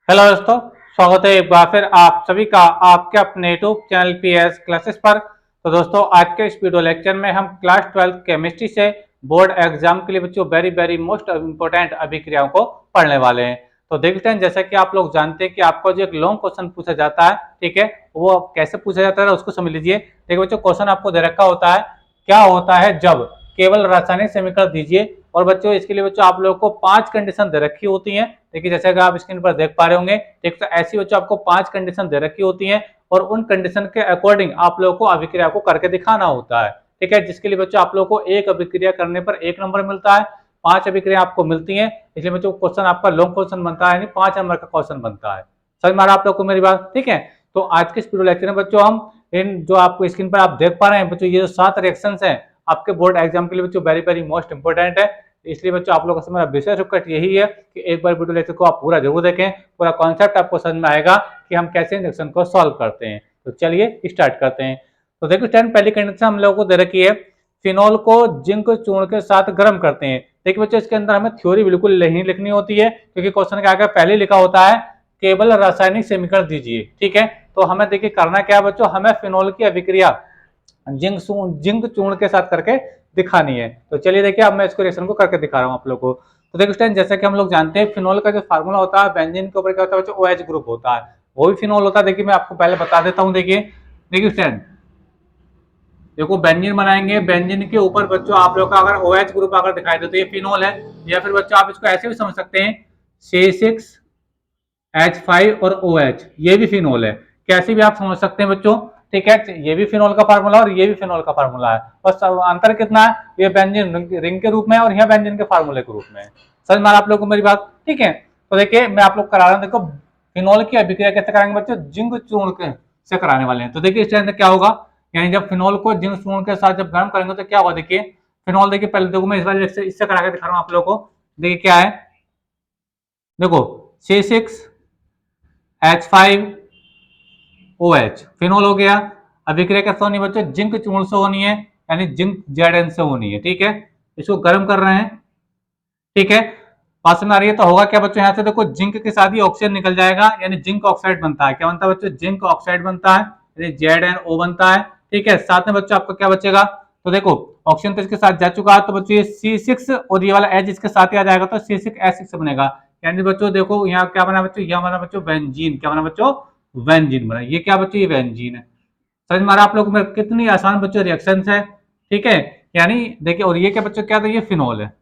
Hello दोस्तों, स्वागत है एक बार फिर आप सभी का आपके अपने यूट्यूब चैनल पीएस क्लासेस पर। तो दोस्तों, आज के इस वीडियो लेक्चर में हम क्लास 12 केमिस्ट्री से बोर्ड एग्जाम के लिए बच्चों वेरी मोस्ट इंपोर्टेंट अभिक्रियाओं को पढ़ने वाले हैं। तो देखते हैं, जैसा कि आप लोग जानते हैं कि आपको जो एक लॉन्ग क्वेश्चन पूछा जाता है, ठीक है, वो कैसे पूछा जाता है उसको समझ लीजिए। देखिए बच्चों, क्वेश्चन आपको दे रखा होता है, क्या होता है जब केवल रासायनिक समीकरण दीजिए। और बच्चों, इसके लिए बच्चों आप लोगों को 5 कंडीशन दे रखी होती हैं। देखिए जैसे कि आप स्क्रीन पर देख पा रहे होंगे, ठीक, तो ऐसी बच्चों आपको 5 कंडीशन दे रखी होती हैं और उन कंडीशन के अकॉर्डिंग आप लोगों को अभिक्रिया को करके दिखाना होता है। ठीक है, जिसके लिए बच्चों आप लोगों को एक अभिक्रिया करने पर 1 नंबर मिलता है, 5 अभिक्रिया आपको मिलती हैं, इसलिए बच्चों क्वेश्चन आपका लॉन्ग क्वेश्चन बनता है, यानी 5 नंबर का क्वेश्चन बनता है। समझ में आ रहा आप लोग को मेरी बात? ठीक है, तो आज के इस वीडियो लेक्चर में बच्चों हम इन जो आपको स्क्रीन पर आप देख पा रहे हैं बच्चों, ये जो 7 रिएक्शंस हैं आपके बोर्ड एग्जाम के लिए बच्चों वेरी मोस्ट इंपोर्टेंट है। इसलिए बच्चों आप लोगों का मेरा विशेष रिक्वेस्ट यही है कि एक बार वीडियो लेक्चर को आप पूरा जरूर देखें, पूरा कॉन्सेप्ट आपको समझ में आएगा कि हम कैसे रिएक्शन को सॉल्व करते हैं। तो चलिए स्टार्ट करते हैं। तो देखो स्टूडेंट, पहली कंडीशन हम लोगों को दे रखी है, फिनोल को जिंक चूर्ण के साथ गर्म करते हैं। देखिए बच्चों, इसके अंदर हमें थ्योरी बिल्कुल नहीं लिखनी होती है, क्योंकि क्वेश्चन के आगे पहले लिखा होता है केवल रासायनिक समीकरण दीजिए। ठीक है, तो हमें देखिए करना क्या है बच्चों, हमें फिनोल की अभिक्रिया जिंक चूर्ण के साथ करके दिखानी है। तो चलिए देखिए, अब मैं इसको रिएक्शन को करके दिखा रहा हूँ आप लोग को। तो देखो स्टूडेंट, जैसा कि हम लोग जानते हैं फिनोल का जो फार्मूला होता है, बेंजीन के ऊपर क्या होता है बच्चों, OH ग्रुप होता है, वो भी फिनोल होता है। देखिए मैं आपको पहले बता देता हूँ। देखिए देखिए स्टूडेंट, देखो बेंजीन बनाएंगे, बेंजीन के ऊपर बच्चों आप लोग का अगर OH ग्रुप अगर दिखाई दे तो ये फिनोल है, या फिर बच्चों आप इसको ऐसे भी समझ सकते हैं C6H5 और OH, ये भी फिनोल है। कैसे भी आप समझ सकते हैं बच्चों। ठीक है, ये भी फिनोल का फार्मूला और ये भी फिनोल का फार्मूला है, बस अंतर कितना है, ये बेंजीन रिंग के रूप में और यहाँ बेंजीन के फार्मूले के रूप में। समझ में आप लोग को मेरी बात? ठीक है, तो देखिए मैं आप लोग करा रहा हूँ। देखो फिनोल की अभिक्रिया कैसे कराएंगे बच्चों, जिंक चूर्ण से कराने वाले हैं। तो देखिए इस टाइम क्या होगा, यानी जब फिनोल को जिंक चूर्ण के साथ जब गर्म करेंगे तो क्या होगा। देखिए फिनोल, देखिए पहले देखो मैं इस बार इससे करा के दिखा रहा हूँ आप लोग को। देखिए क्या है, देखो C6H5OH फिनोल हो गया। अभिक्रिया कैसे होनी बच्चों, जिंक चूर्ण से होनी है, यानी जिंक Zn से होनी है। ठीक है, इसको गर्म कर रहे हैं। ठीक है, पास में आ रही है, तो होगा क्या बच्चों, यहाँ से देखो जिंक के साथ ही ऑक्सीजन निकल जाएगा, यानी जिंक ऑक्साइड बनता है। क्या बनता है बच्चों, जिंक ऑक्साइड बनता है, यानी ZnO बनता है। ठीक है, साथ में बच्चों आपका क्या बचेगा, तो देखो ऑक्सीजन तो इसके साथ जा चुका है, तो बच्चों ये C6 और ये वाला H इसके साथ ही आ जाएगा, तो C6H6 बनेगा। यानी बच्चों देखो यहाँ क्या बना बच्चों, यह बना बच्चों बेंजीन। क्या बना बच्चों, बेंजीन बना। ये क्या बच्चों, ये बेंजीन है। समझ में आ रहा आप लोग में, कितनी आसान बच्चों रिएक्शन है। ठीक है, यानी देखिए, और ये क्या बच्चों, क्या था, ये फिनोल है।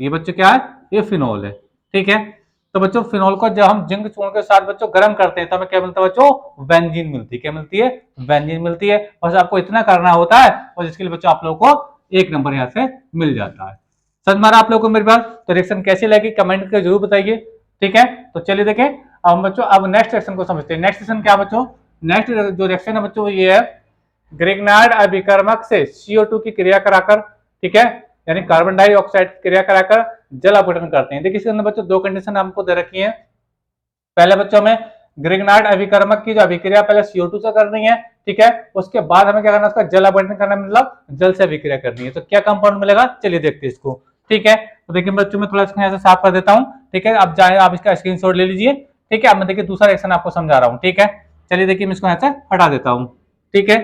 ये बच्चों क्या है, ये फिनोल है। ठीक है, तो बच्चों फिनोल को जब हम जिंक चूर्ण के साथ बच्चों गर्म करते हैं तो हमें क्या मिलता है बच्चों, बेंजीन मिलती है। क्या मिलती है, बेंजीन मिलती है। बस आपको इतना करना होता है और जिसके लिए बच्चों आप लोगों को 1 नंबर यहाँ से मिल जाता है। समझ में आ रहा आप लोगों को मेरी बात? तो रिएक्शन कैसी लगी कमेंट करके जरूर बताइए। ठीक है, तो चलिए देखें अब हम बच्चों अब नेक्स्ट रिएक्शन को समझते हैं। नेक्स्ट रिएक्शन क्या बच्चों, नेक्स्ट जो रिएक्शन है बच्चों ये है ग्रिग्नार्ड अभिकर्मक से CO2 की क्रिया कराकर, ठीक है, यानी कार्बन डाइऑक्साइड की क्रिया कराकर जल अपघटन करते हैं। देखिए इसके अंदर बच्चों 2 कंडीशन हमको दे रखी है। पहले बच्चों में ग्रिग्नार्ड अभिकर्मक की जो अभिक्रिया पहले CO2 से करनी है, ठीक है, उसके बाद हमें क्या करना है, उसका जल अपघटन करना, मतलब जल से अभिक्रिया करनी है। तो क्या कंपाउंड मिलेगा, चलिए देखते हैं इसको। ठीक है, तो देखिए बच्चों में थोड़ा इसको ऐसे साफ कर देता हूँ। ठीक है, अब जाए आप इसका स्क्रीनशॉट ले लीजिए। ठीक है, अब मैं देखिए दूसरा रिएक्शन आपको समझा रहा हूँ। ठीक है, चलिए देखिए मैं इसको ऐसे हटा देता हूँ। ठीक है,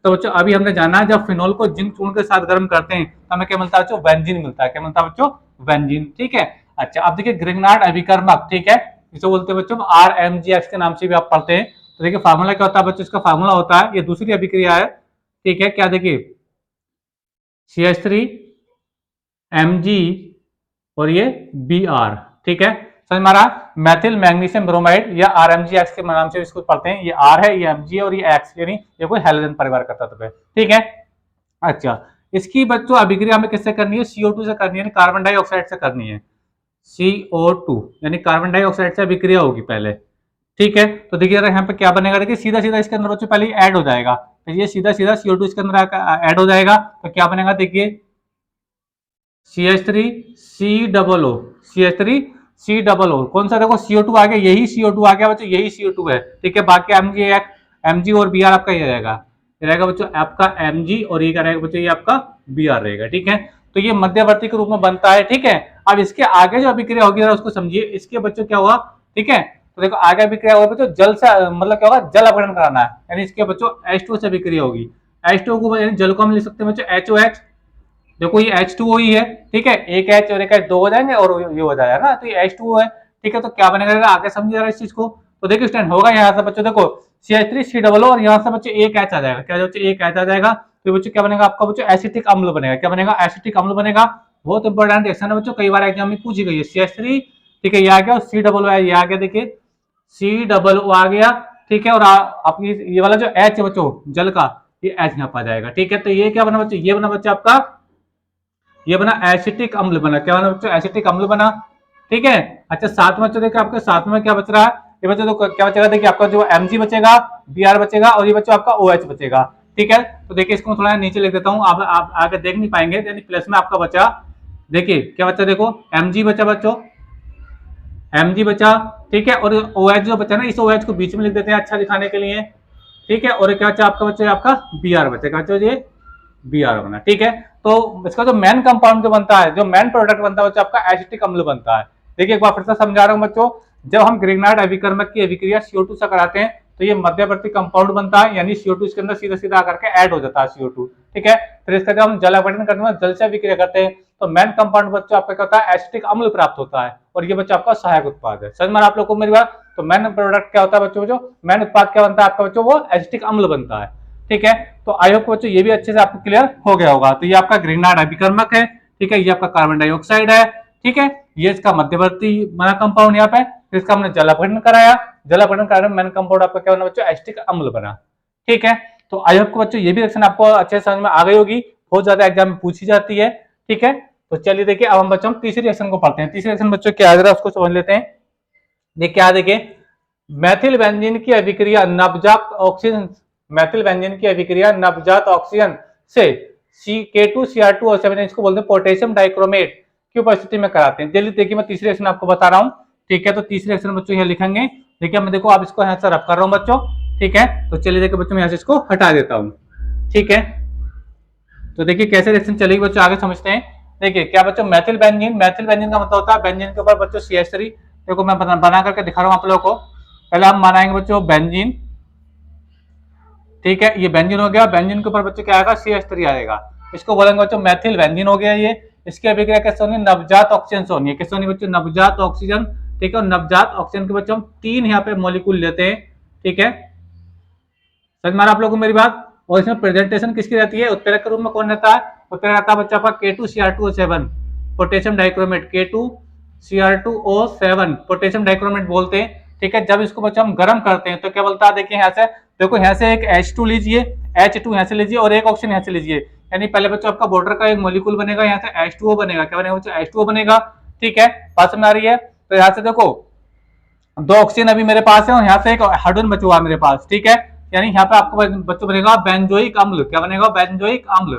तो बच्चों अभी हमने जाना है जब फिनोल को जिंक चूर्ण के साथ गर्म करते हैं तो हमें क्या मिलता है बच्चों, बेंजीन मिलता है। क्या मिलता है बच्चों, बेंजीन। ठीक है, अच्छा अब देखिए ग्रिग्नार्ड अभिकर्मक, ठीक है, इसे बोलते हैं बच्चों RMGX के नाम से भी आप पढ़ते हैं। तो देखिए फार्मूला क्या होता है बच्चों, इसका फार्मूला होता है, ये दूसरी अभिक्रिया है। ठीक है, क्या देखिए CH3Mg और ये Br। ठीक है, समझ में आ रहा, मैथिल मैग्नीशियम ब्रोमाइड या RMGX के नाम से इसको पढ़ते हैं। ये R है, ये Mg है और ये X, यानी ये कोई हैलोजन परिवार का तत्व है। ठीक है, अच्छा इसकी बच्चों अभिक्रिया हमें किससे करनी है, CO2 से करनी है, कार्बन डाइऑक्साइड से करनी है। CO2 यानी कार्बन डाइऑक्साइड से अभिक्रिया होगी पहले। ठीक है, तो देखिए यहाँ पे क्या बनेगा, देखिए सीधा सीधा इसके अंदर बच्चों पहले ऐड हो जाएगा, तो ये सीधा सीधा CO2 इसके अंदर ऐड हो जाएगा। तो क्या बनेगा, देखिए CH3COO, CH3COO कौन सा, देखो CO2 आ गया, यही CO2 आ गया बच्चों, यही CO2 है। ठीक है, बाकी Mg और Br आपका ये रहेगा, ये रहेगा बच्चों आपका Mg और ये रहेगा बच्चों ये आपका Br रहेगा। ठीक है, तो ये मध्यवर्ती के रूप में बनता है। ठीक है, अब इसके आगे जो अभिक्रिया होगी उसको समझिए। इसके बच्चों क्या हुआ, ठीक है, तो देखो आगे अभिक्रिया होगी बच्चों जल से, मतलब क्या होगा, जल अपघटन कराना है, यानी इसके बच्चों H2O से अभिक्रिया होगी। H2O को यानी जल को हम लिख सकते हैं बच्चों HOH। देखो ये H2O ही है, ठीक है, एक H और एक H दो हो जाएंगे और ये हो जाएगा ना, तो ये H2O है, ठीक है। तो क्या बनेगा, आगे समझिए जरा इस चीज को। तो देखिए स्टूडेंट होगा यहाँ से बच्चों, देखो CH3COO और यहाँ से बच्चों एक H आ जाएगा, क्या बच्चों एक H आ जाएगा, तो बच्चों क्या बनेगा आपका बच्चों एसिटिक अम्ल बनेगा, क्या बनेगा, एसिटिक अम्ल बनेगा। बहुत इंपॉर्टेंट रिएक्शन है बच्चों, कई बार एग्जाम में पूछी गई है। CH3, ठीक है, ये आ गया, और COO ये आ गया, देखिए COO आ गया, ठीक है, और आपकी ये वाला जो H है बच्चों जल का, ये H यहाँ पर आ जाएगा, ठीक है। तो ये क्या बना बच्चों, ये बना बच्चों आपका, ये बना एसिटिक अम्ल बना, क्या बना बच्चों, एसिटिक अम्ल बना, ठीक है। अच्छा साथ में बच्चों देखिए आपके साथ में क्या बच रहा है, ये बच्चों तो क्या बचेगा, देखिए आपका जो Mg बचेगा, Br बचेगा, और ये बच्चों आपका OH बचेगा, ठीक है। तो देखिए इसको थोड़ा नीचे लिख देता हूँ, आप आगे देख नहीं पाएंगे, यानी प्लस में आपका बचा, देखिए क्या बचा, देखो Mg बचा बच्चों, Mg बचा, ठीक है, और OH जो बचा ना, इस OH को बीच में लिख देते हैं अच्छा दिखाने के लिए, ठीक है। और क्या बचा आपका बच्चा, आपका Br बचेगा, ये Br बना, ठीक है। तो इसका जो मेन कंपाउंड जो बनता है, जो मेन प्रोडक्ट बनता है बच्चों आपका एसिटिक अम्ल बनता है। देखिए एक बार फिर से समझा रहा हूं बच्चों, जब हम ग्रिग्नार्ड अभिकर्मक की अभिक्रिया CO2 से कराते हैं तो ये मध्यवर्ती कंपाउंड बनता है, यानी CO2 इसके अंदर सीधा सीधा आकर के ऐड हो जाता है CO2, ठीक है। फिर इसका जब हम जल अपघटन करते हैं, जल से अभिक्रिया करते हैं, तो मेन कंपाउंड बच्चों आपका क्या होता है, एसिटिक अम्ल प्राप्त होता है, और ये बच्चों आपका सहायक उत्पाद है। समझ में आप लोग को मेरी बात। तो मेन प्रोडक्ट क्या होता है बच्चों, जो मेन उत्पाद क्या बनता है आपका बच्चों, वो एसिटिक अम्ल बनता है, ठीक है। तो आई होप बच्चों ये भी अच्छे से आपको क्लियर हो गया होगा। तो ये आपका ग्रिग्नार्ड अभिकर्मक है, ठीक है, ये आपका कार्बन डाइऑक्साइड है, ठीक है, ये इसका मध्यवर्ती बना कंपाउंड यहाँ पे, फिर इसका हमने जल अपघटन कराया, जल अपघटन कराने में मेन कंपाउंड आपका क्या बना बच्चों, एसिटिक अम्ल बना, ठीक है। तो आई होप बच्चों ये भी रिएक्शन आपको अच्छे से समझ में आ गई होगी, बहुत ज्यादा एग्जाम में पूछी जाती है, ठीक है। तो चलिए देखिए अब हम बच्चों तीसरी रिएक्शन को पढ़ते हैं। तीसरी रिएक्शन बच्चों क्या है, उसको समझ लेते हैं। देखिए क्या, देखिए मैथिल बेंजीन की अभिक्रिया नवजात ऑक्सीजन, मैथिल बेंजीन की अभिक्रिया नवजात ऑक्सीजन से K2Cr2O7, इसको बोलते हैं पोटेशियम डाइक्रोमेट की उपस्थिति में कराते हैं। जल्दी देखिए मैं तीसरी रिएक्शन आपको बता रहा हूं, ठीक है। तो तीसरी रिएक्शन बच्चों यहाँ लिखेंगे, देखिए मैं देखो आप इसको यहाँ से रब कर रहा हूँ बच्चों, ठीक है। तो चलिए देखिए बच्चों मैं यहाँ से इसको हटा देता हूँ, ठीक है। तो देखिए कैसे रिएक्शन चलेगी बच्चों, आगे समझते हैं। देखिए क्या बच्चों, मैथिल बेंजीन, मैथिल बेंजीन का मतलब होता है बेंजीन के ऊपर बच्चों CH3, देखो मैं बना करके दिखा रहा हूँ आप लोगों को। पहले हम बनाएंगे बच्चों बेंजीन, ठीक है, ये बेंजीन हो गया, बेंजीन के ऊपर बच्चों क्या आएगा, CH3 आएगा, इसको बोलेंगे बच्चों मैथिल बेंजीन हो गया ये। इसकी अभिक्रिया कैसे होनी है, नवजात ऑक्सीजन से होनी है, कैसे होनी बच्चों, नवजात ऑक्सीजन, ठीक है। और नवजात ऑक्सीजन के बच्चों हम 3 यहाँ पे मॉलिक्यूल लेते हैं, ठीक है, समझ में आप लोगों को मेरी बात। और इसमें प्रेजेंटेशन किसकी रहती है, उत्प्रेरक के रूप में कौन रहता है, उत्प्रेरक रहता है बच्चा आपका K2Cr2O7 potassium dichromate, K2Cr2O7 potassium dichromate बोलते हैं, ठीक है। जब इसको बच्चा हम गर्म करते हैं तो क्या बोलता है, देखिए यहाँ से, देखो यहाँ से एक H2 लीजिए, H2 यहाँ से लीजिए, और एक ऑक्सीजन यहाँ से लीजिए, यानी पहले बच्चों आपका वाटर का एक मॉलिक्यूल बनेगा, यहाँ से H2O बनेगा, क्या बनेगा बच्चों, H2O बनेगा, ठीक है, बात समझ आ रही है। तो यहाँ से देखो 2 ऑक्सीजन अभी मेरे पास है, और यहाँ से एक हाइड्रोजन बचा हुआ है मेरे पास, ठीक है। यानी यहाँ पे आपको बच्चों बनेगा बेंजोइक अम्ल, क्या बनेगा, बेंजोइक अम्ल।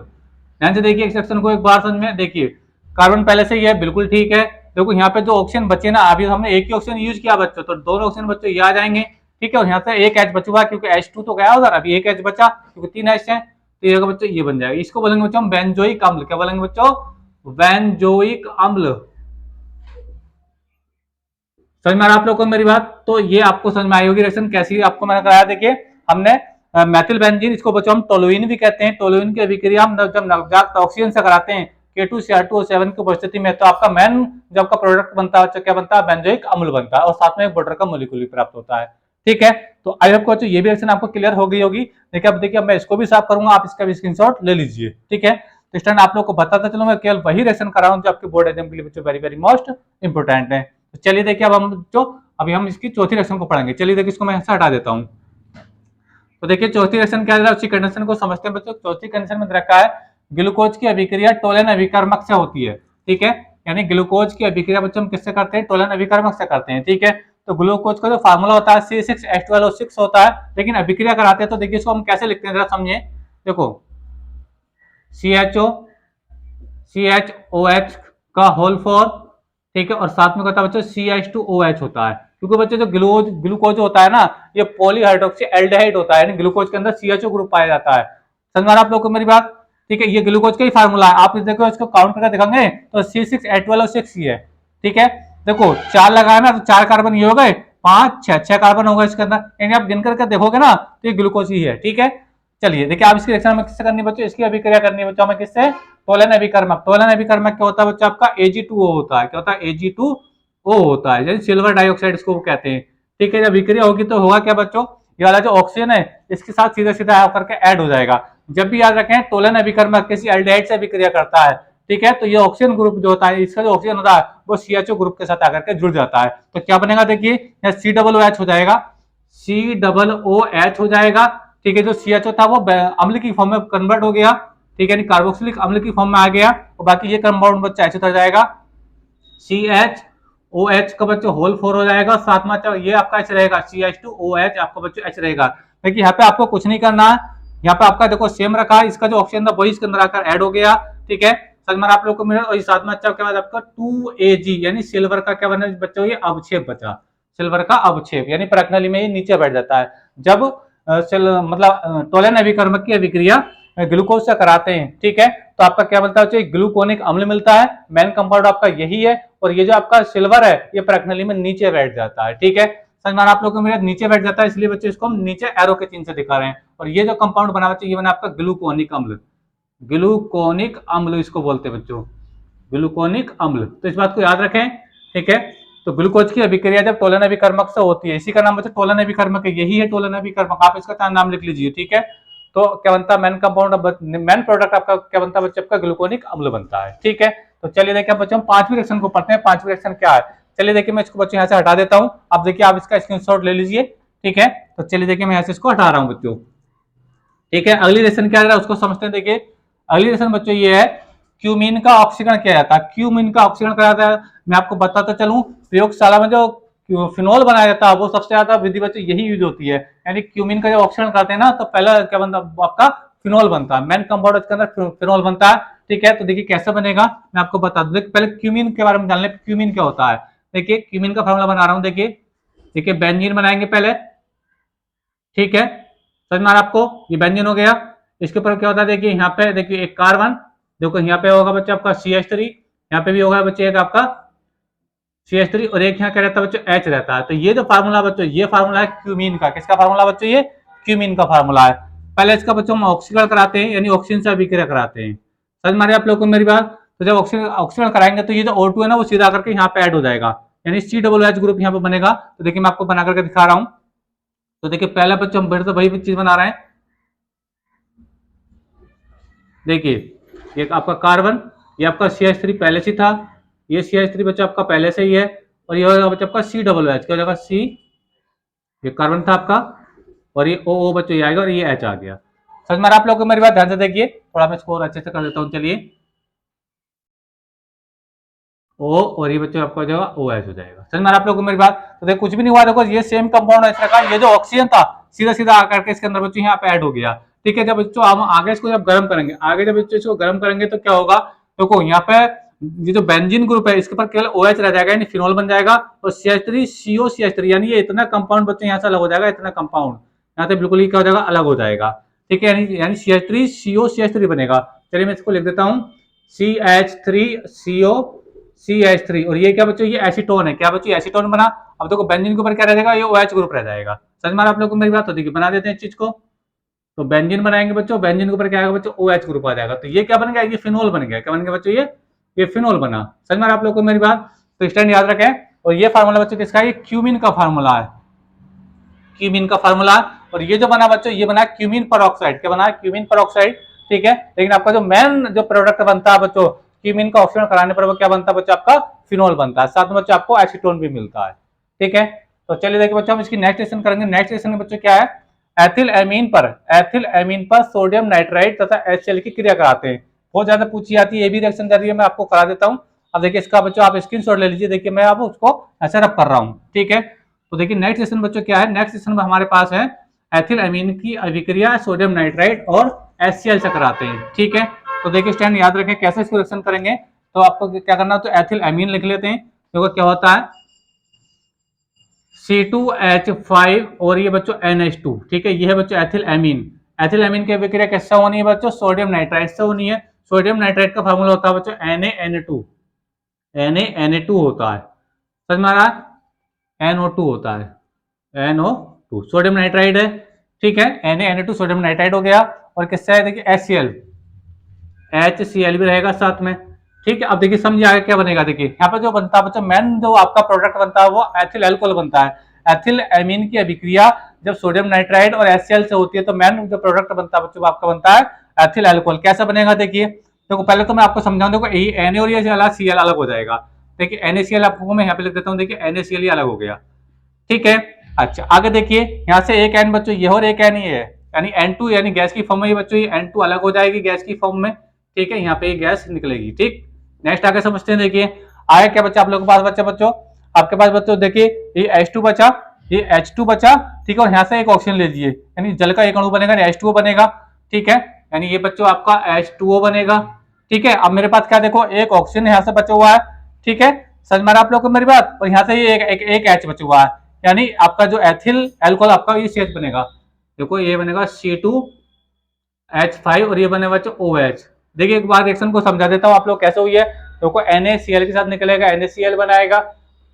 ध्यान से देखिए इस सेक्शन को एक बार समझ में, देखिए कार्बन पहले से ही है, बिल्कुल ठीक है। देखो यहाँ पे जो ऑक्सीजन बचे ना, अभी हमने एक ही ऑक्सीजन यूज किया बच्चों, तो दोनों ऑक्सीजन बच्चों ये आ जाएंगे, ठीक है। और यहाँ से एक H बचुआ, क्योंकि H2 तो गया उधर, अभी एक H बचा, क्योंकि 3 H है, तो ये बच्चों ये बन जाएगा। इसको बोलेंगे बच्चों हम बेंजोइक अम्ल, क्या बोलेंगे बच्चों, बेंजोइक अम्ल। समझ में आ रहा आप लोग को मेरी बात। तो ये आपको समझ में आई होगी रिएक्शन कैसी आपको मैंने कराया। देखिए हमने मैथिल बेंजीन, इसको बच्चों हम टोलुइन भी कहते हैं, टोलुइन की अभिक्रिया हम जब नवजात ऑक्सीजन से कराते हैं K2Cr2O7 की उपस्थिति में, तो आपका मेन जो आपका प्रोडक्ट बनता है क्या बनता है, बेंजोइक अम्ल बनता है, और साथ में एक वाटर का मॉलिक्यूल भी प्राप्त होता है, ठीक है। तो आई होप को ये भी रिएक्शन आपको क्लियर हो गई होगी। देखिए अब देखिए मैं इसको भी साफ करूंगा, आप इसका भी स्क्रीनशॉट ले लीजिए, ठीक है। तो इस टाइम आप लोग को बताता चलो, मैं केवल वही रिएक्शन कर रहा हूँ जो आपके बोर्ड एग्जाम के लिए बच्चों वेरी वेरी मोस्ट इंपोर्टेंट है। तो चलिए देखिए अब हम जो अभी हम इसकी चौथी रिएक्शन को पढ़ेंगे। चलिए देखिए इसको मैं यहाँ से हटा देता हूँ। तो देखिए चौथी रिएक्शन क्या है, उसी कंडीशन को समझते हैं बच्चों। चौथी कंडीशन में रखा है ग्लूकोज की अभिक्रिया टोलन अभिकर्मक से होती है, ठीक है। यानी ग्लूकोज की अभिक्रिया बच्चों हम किससे करते हैं, टोलन अभिकर्मक से करते हैं, ठीक है। तो ग्लूकोज का जो फार्मूला होता है C6H12O6 होता है, लेकिन अभिक्रिया कराते हैं तो देखिए इसको हम कैसे लिखते हैं जरा समझिए। देखो CHOH का होल 4, ठीक है, और साथ में कहता है बच्चों CH2OH होता है, क्योंकि बच्चों जो ग्लूकोज होता है ना, ये पॉलीहाइड्रोक्सी एल्डिहाइड होता है, यानी ग्लूकोज के अंदर CHO ग्रुप पाया जाता है। समझ में आप लोग को मेरी बात, ठीक है। ये ग्लूकोज का ही फार्मूला है, आप देखो इसको काउंट करके दिखाएंगे तो C6H12O6 ही है, ठीक है। देखो 4 लगाया ना, तो 4 कार्बन ये हो गए, 5 6 कार्बन होगा इसके अंदर, यानी आप गिन करके देखोगे ना तो ये ग्लूकोज ही है। ठीक है, चलिए देखिए आप इसकी रिएक्शन हमें किससे करनी है बच्चों, इसकी अभिक्रिया करनी है बच्चों हमें किससे, टोलन अभिकर्मक। टोलन अभिकर्मक क्या होता है बच्चों आपका Ag2O होता है। क्या होता है, Ag2O होता है, यानी सिल्वर डाइऑक्साइड इसको कहते हैं। ठीक है, जब अभिक्रिया होगी तो होगा क्या बच्चों, ये वाला जो ऑक्सीजन है इसके साथ सीधा सीधा आकर के ऐड हो जाएगा। जब भी याद रखें टोलन अभिकर्मक किसी एल्डिहाइड से अभिक्रिया करता है, ठीक है, तो ये ऑक्सीजन ग्रुप जो होता है, इसका जो ऑक्सीजन होता है वो CHO ग्रुप के साथ आकर के जुड़ जाता है। तो क्या बनेगा देखिए, यहाँ COOH हो जाएगा, COOH हो जाएगा। ठीक है, जो CHO था वो अम्ल की फॉर्म में कन्वर्ट हो गया। ठीक है, कार्बोक्सिलिक अम्ल की फॉर्म में आ गया, और बाकी ये कंपाउंड बच्चा ऐसे उतर जाएगा, CHOH का बच्चों होल 4 हो जाएगा, साथ में ये आपका H रहेगा, CH2OH आपका बच्चों H रहेगा। देखिए यहाँ पे आपको कुछ नहीं करना है, यहाँ पे आपका देखो सेम रखा है, इसका जो ऑक्सीजन था वही इसके अंदर आकर ऐड हो गया। ठीक है, समझ आप लोग को मिला, और साथ में अच्छा के बाद आपका 2Ag यानी सिल्वर का क्या बना बच्चों, ये अवक्षेप बचा, सिल्वर का अवक्षेप, यानी प्रक्रिया में ये नीचे बैठ जाता है। जब मतलब टोलन अभिकर्मक की अभिक्रिया ग्लूकोज से कराते हैं, ठीक है, तो आपका क्या मिलता है, ग्लूकोनिक अम्ल मिलता है। मेन कंपाउंड आपका यही है, और ये जो आपका सिल्वर है ये प्रक्रिया में नीचे बैठ जाता है। ठीक है, समझ में आप लोगों को मेरा नीचे बैठ जाता है, इसलिए बच्चों इसको हम नीचे एरो के चिन्ह से दिखा रहे हैं। और ये जो कंपाउंड बना बच्चों, ये बना आपका ग्लूकोनिक अम्ल, ग्लूकोनिक अम्ल इसको बोलते हैं बच्चों, ग्लूकोनिक अम्ल। तो इस बात को याद रखें। ठीक है, तो ग्लूकोज की अभिक्रिया जब टोलन अभिकर्मक से होती है, इसी का नाम बच्चों टोलन अभिकर्मक है, यही है टोलन अभिकर्मक, आप इसका नाम लिख लीजिए। ठीक है, तो क्या बनता है, मेन कंपाउंड मेन प्रोडक्ट आपका क्या बनता है बच्चों, आपका ग्लूकोनिक अम्ल बनता है। ठीक है, तो चलिए देखिए बच्चों हम पांचवी रिएक्शन को पढ़ते हैं। पांचवी रिएक्शन क्या है, चलिए देखिए मैं इसको बच्चों यहाँ से हटा देता हूँ। आप देखिए आप इसका स्क्रीनशॉट ले लीजिए। ठीक है, तो चलिए देखिए मैं यहाँ से इसको हटा रहा हूँ बच्चों। ठीक है, अगली रिएक्शन क्या है उसको समझते हैं। देखिए अगली रिएक्शन बच्चों ये है, क्यूमीन का ऑक्सीकरण किया जाता है। क्यूमीन का ऑक्सीकरण किया जाता है, मैं आपको बताता चलूं, प्रयोगशाला में जो फिनोल बनाया जाता है वो सबसे ज्यादा विधि बच्चों यही यूज होती है। यानी क्यूमीन का जब ऑक्सीकरण करते हैं ना, तो पहला क्या बनता है आपका फिनोल बनता है, मेन कंपाउंड के अंदर फिनोल बनता है। ठीक है, तो देखिए कैसे बनेगा मैं आपको बता दूं। पहले क्यूमीन के बारे में जान ले, क्यूमीन क्या होता है। देखिए क्यूमीन का फॉर्मूला बना रहा हूं, देखिए देखिए बेंजीन बनाएंगे पहले। ठीक है, समझ में आ रहा आपको, ये बेंजीन हो गया। इसके ऊपर क्या होता है, देखिए यहाँ पे देखिए एक कार्बन, देखो यहाँ पे होगा बच्चा आपका CH3, यहाँ पे भी होगा बच्चे एक आपका CH3, और एक यहाँ क्या रहता है बच्चों H रहता है। तो ये जो फार्मूला बच्चों, ये फार्मूला है क्यूमीन का। किसका फार्मूला बच्चों, ये क्यूमीन का फार्मूला है। पहले इसका बच्चों हम ऑक्सीकरण कराते हैं, यानी ऑक्सीजन से अभिक्रिया कराते हैं। समझ मारे आप लोग को मेरी बात। तो जब ऑक्सीकरण कराएंगे तो ये जो O2 है ना वो सीधा करके यहाँ पे ऐड हो जाएगा, यानी COOH ग्रुप यहाँ पे बनेगा। तो देखिए मैं आपको बना करके दिखा रहा हूँ। तो देखिए पहला बच्चों हम फिर तो वही चीज बना रहे हैं। देखिए ये आपका कार्बन, ये आपका CH3 पहले से था, ये CH3 बच्चा आपका पहले से ही है, और ये होगा बच्चा आपका COOH, क्या हो जाएगा C, ये कार्बन था आपका, और ये O बच्चों ये आएगा, और ये H आ गया। समझ में आप लोगों को मेरी बात, ध्यान से देखिए, थोड़ा मैं इसको और अच्छे से कर देता हूँ। चलिए O, और ये बच्चों आपका जो OH हो जाएगा। समझ में आप लोगों को मेरी बात। तो देखो कुछ भी नहीं हुआ, देखो ये सेम कंपाउंड ऐसा का, ये जो ऑक्सीजन था सीधा सीधा आकर के इसके अंदर बच्चों यहाँ पे ऐड हो गया। ठीक है, जब बच्चों हम आगे इसको जब गर्म करेंगे, आगे जब बच्चों इसको गर्म करेंगे तो क्या होगा, देखो यहाँ पे ये जो बेंजीन ग्रुप है इसके ऊपर केवल OH रह जाएगा, यानी फिनोल बन जाएगा, और CH3 COCH3, यानी ये इतना कंपाउंड बच्चों यहाँ से अलग हो जाएगा, इतना कंपाउंड यहाँ से बिल्कुल ही क्या हो जाएगा, अलग हो जाएगा। ठीक है, यानी CH3 COCH3 बनेगा। चलिए मैं इसको लिख देता हूँ, CH3CO CH3, और ये क्या बच्चों, ये एसीटोन है। क्या बच्चों, एसीटोन बना। अब देखो बेंजीन के ऊपर क्या रह जाएगा, ये OH ग्रुप रह जाएगा। समझ में आप लोगों को मेरी बात। तो देखिए बना देते हैं इस चीज को। तो बेंजीन बनाएंगे बच्चों, बेंजीन के ऊपर क्या आएगा बच्चों, OH ग्रुप आ जाएगा। तो ये क्या बन गया, ये फिनोल बन गया। क्या बन गया बच्चों, ये फिनोल बना। समझ में आप लोगों को मेरी बात। तो स्टैंड याद रखें। और ये फार्मूला बच्चों किसका, ये क्यूमीन का फार्मूला है, क्यूमीन का फार्मूला। और ये जो बना बच्चों, ये बना क्यूमीन परऑक्साइड। क्या बना, क्यूमीन परऑक्साइड। ठीक है, लेकिन आपका जो मेन जो प्रोडक्ट बनता है बच्चों क्यूमीन का ऑक्सीकरण कराने पर वो क्या बनता है बच्चों, आपका फिनोल बनता है, साथ में बच्चों आपको एसीटोन भी मिलता है। ठीक है, तो चलिए देखिए बच्चों हम इसकी नेक्स्ट रिएक्शन करेंगे। नेक्स्ट रिएक्शन में बच्चों क्या है, एथिल एमीन पर सोडियम नाइट्राइड तथा HCl की क्रिया कराते हैं। बहुत ज्यादा पूछी जाती है, ये भी रिएक्शन जाती है, मैं आपको करा देता हूँ। अब देखिए इसका बच्चों आप स्क्रीनशॉट ले लीजिए। देखिए मैं आप उसको ऐसे रब कर रहा हूँ। ठीक है, तो देखिए नेक्स्ट रिएक्शन बच्चों क्या है, नेक्स्ट रिएक्शन में हमारे पास है एथिल अमीन की अभिक्रिया सोडियम नाइट्राइड और HCl से कराते हैं। ठीक है, तो देखिए स्टैंड याद रखें कैसे इसको रिएक्शन करेंगे। तो आपको क्या करना है, तो एथिल अमीन लिख लेते हैं। देखो क्या होता है, C2H5 और ये बच्चों NH2। ठीक है, ये है बच्चों एथिल अमीन। एथिल अमीन की अभिक्रिया कैसे होनी है बच्चों, सोडियम नाइट्राइड से होनी है। सोडियम नाइट्राइड का फार्मूला होता है बच्चों NaN2 होता है। समझ में आ रहा है, NO2 होता है, NO2 सोडियम नाइट्राइड है, ठीक है, Na सोडियम नाइट्राइड हो गया। और किससे है देखिए HCl भी रहेगा साथ में, ठीक है। अब देखिए समझिए आगे क्या बनेगा, देखिए यहाँ पे जो बनता है बच्चों मेन जो आपका प्रोडक्ट बनता है वो एथिल अल्कोहल बनता है। एथिल एमीन की अभिक्रिया जब सोडियम नाइट्राइड और HCl से होती है तो मेन जो प्रोडक्ट बनता है बच्चों आपका बनता है एथिल अल्कोहल। कैसा बनेगा देखिए, देखो पहले तो मैं आपको समझाऊं, देखो Na और ये Cl अलग हो जाएगा। देखिए NaCl आपको मैं यहाँ पे लिख देता हूँ, देखिए NaCl अलग हो गया, ठीक है। अच्छा आगे देखिए यहाँ से एक एन बच्चों ये और एक एन ये है, यानी N2 यानी गैस की फॉर्म में ये बच्चों ये N2 अलग हो जाएगी गैस की फॉर्म में, ठीक है। यहाँ पे ये गैस निकलेगी, ठीक। नेक्स्ट आगे समझते हैं, देखिए आगे क्या बच्चा आप लोगों के पास बच्चों आपके पास बच्चों देखिए ये H2 बचा, ये H2 बचा, ठीक है। और यहाँ से एक ऑक्सीजन ले लीजिए, यानी जल का एक अणु बनेगा H2O बनेगा, ठीक है। यानी ये बच्चों आपका H2O बनेगा, ठीक है। अब मेरे पास क्या देखो एक ऑक्सीजन यहाँ से बचा हुआ है, ठीक है, समझ में आ रहा आप लोग को मेरी बात। और यहाँ से ये एक H बचा हुआ है, यानी आपका जो एथिल अल्कोहल आपका ये CH बनेगा, देखो ये बनेगा C2H5 और ये बनेगा OH। देखिए एक बार रिएक्शन को समझा देता हूँ आप लोग कैसे हुई है। देखो NaCl के साथ निकलेगा NaCl बनाएगा,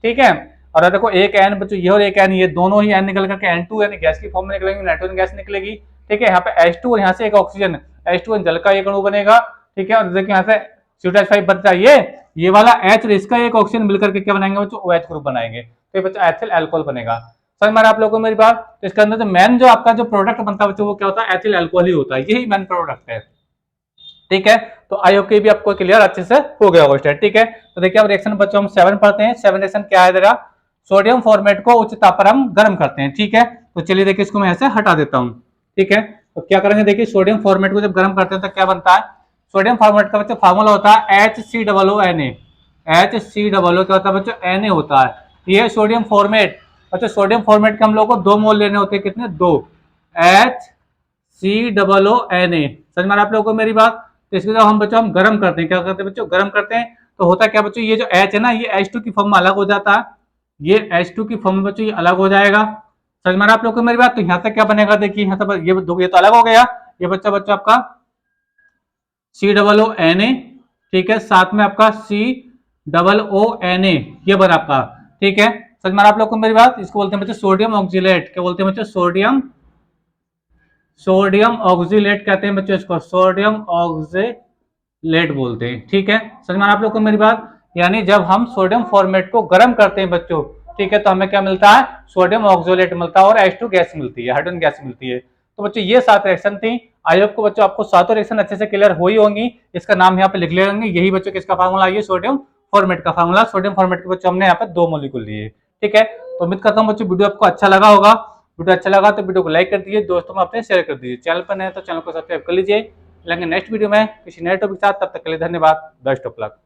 ठीक है। और देखो एक N बच्चों ये और एक N ये दोनों ही N निकल करके N2 यानी गैस की फॉर्म में निकलेंगे, नाइट्रोजन गैस निकलेगी, ठीक है। यहाँ पे H2 और यहाँ से एक ऑक्सीजन H2 जल का एक अणु बनेगा, ठीक है। और देखिए यहाँ से C2H5 बचता है ये वाला H और इसका एक ऑक्सीजन मिलकर के क्या बनाएंगे बच्चों OH ग्रुप बनाएंगे, तो ये बच्चा एथिल अल्कोहल बनेगा। समझ में आप लोगों को मेरी बात। तो इसके अंदर जो मेन जो आपका जो प्रोडक्ट बनता है बच्चों वो क्या होता है एथिल अल्कोहल ही होता है, यही मेन प्रोडक्ट है, ठीक है। तो आई होप भी आपको क्लियर अच्छे से हो गया होगा, ठीक है। तो देखिए अब रिएक्शन बच्चों हम 7 पढ़ते हैं। 7 रिएक्शन क्या है जरा, सोडियम फॉर्मेट को उच्च ताप पर हम गर्म करते हैं, ठीक है। तो चलिए देखिए इसको मैं ऐसे हटा देता हूं, ठीक है। तो क्या करेंगे देखिए सोडियम फॉर्मेट को जब गर्म करते हैं तो क्या बनता है, सोडियम फॉर्मेट का बच्चों फार्मूला होता है HCOO। HCOO क्या होता है बच्चों Na होता है, ये सोडियम फॉर्मेट। अच्छा सोडियम फॉर्मेट के हम लोग को 2 मोल लेने होते हैं, कितने 2 HCOO Na। समझ में आप लोगों को मेरी बात। तो इसको जब हम बच्चों हम गर्म करते हैं, क्या करते हैं बच्चों गर्म करते हैं, तो होता है क्या बच्चों ये जो H है ना ये H2 की फॉर्म में अलग हो जाता है, ये H2 की फॉर्म में बच्चों ये अलग हो जाएगा। समझ में आप लोग को मेरी बात। तो यहाँ से क्या बनेगा देखिए यहाँ से ये तो अलग हो गया, ये बच्चा आपका COO Na, ठीक है, साथ में आपका COO Na ये बना आपका, ठीक है। समझ में आप लोग को मेरी बात। इसको बोलते हैं बच्चे सोडियम ऑक्जिलेट, क्या बोलते हैं बच्चे सोडियम ऑक्जिलेट कहते हैं बच्चों, इसको सोडियम ऑक्जिलेट बोलते हैं, ठीक है। समझ में आप लोग को मेरी बात। यानी जब हम सोडियम फॉर्मेट को गर्म करते हैं बच्चों, ठीक है, तो हमें क्या मिलता है सोडियम ऑक्जिलेट मिलता है और H2 गैस मिलती है, हाइड्रोजन गैस मिलती है। तो बच्चों ये 7 रिएक्शन थी। आई होप को बच्चों आपको 7 रिएक्शन अच्छे से क्लियर हुई होंगी। इसका नाम यहाँ पे लिख लेंगे, यही बच्चों किसका फार्मूला है, सोडियम फॉर्मेट का फार्मूला। सोडियम फॉर्मेट के बच्चों हमने यहाँ पे 2 मॉलिक्यूल लिए, ठीक है। तो उम्मीद करता हूँ बच्चों वीडियो आपको अच्छा लगा होगा। वीडियो अच्छा लगा तो वीडियो को लाइक कर दीजिए, दोस्तों में अपने शेयर कर दीजिए। चैनल पर नए तो चैनल को सब्सक्राइब कर लीजिए। मिलेंगे नेक्स्ट वीडियो में किसी नए टॉपिक के साथ, तब तक के लिए धन्यवाद, बेस्ट ऑफ लक।